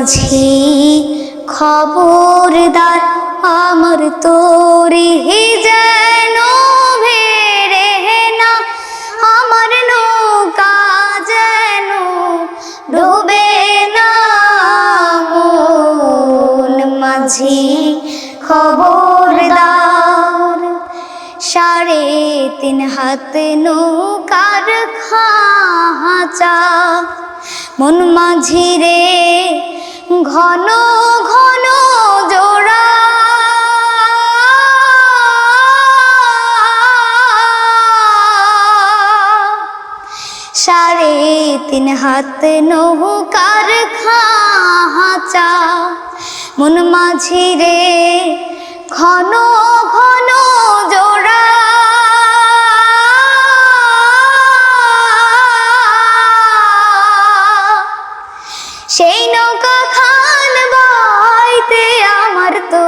মাঝি খবরদার আমার তোরে যেন ভেড়ে না, আমার নৌকা যেন ডুবে না। মন মাঝি খবরদার, 3.5 হাত নৌকার খাঁচা। মন মাঝি রে ঘন ঘন জোড়া, 3.5 হাত নৌকার খাঁচা। মন মাঝি রে ঘন ঘন জোড়া, সেই নৌকা খান বাইতে আমার তো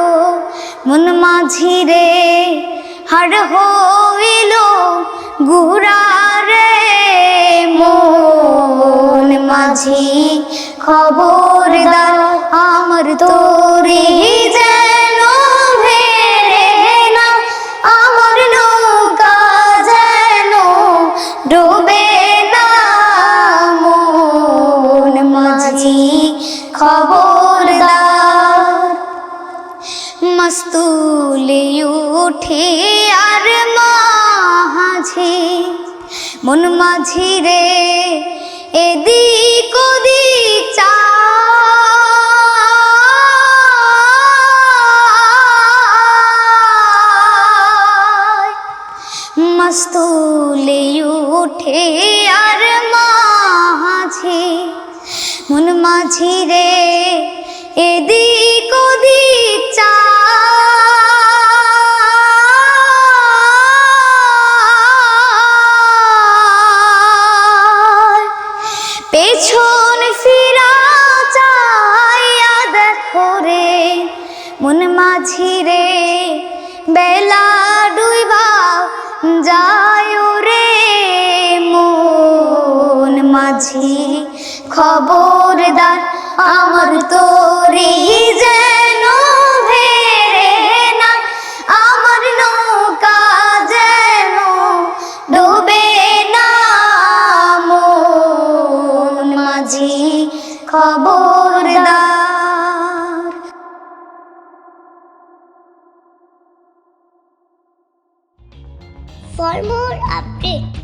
মন মাঝি রে হাড় হইল গুড়া রে। মন মাঝি খবরদার আমার তোরে যেন ভেড়ে না, আমার নৌকা যেন ডুবে না। মন মাঝি খবরদার, মস্তুলে উঠে আর মাঝি। মন মাঝি রে এদিক ওদিক চায়, মস্তুলে উঠে আর মাঝি। মন মাঝি রে এদিক ওদিক চায়, পেছন ফিরা চাইয়া দেখো রে। মন মাঝি রে বেলা ডুইবা যায় রে। মন মাঝি খবরদার আমার তোরে যেন ভেড়ে না, আমার নৌকা যেন ডুবে না। মন মাঝি খবরদার। For more updates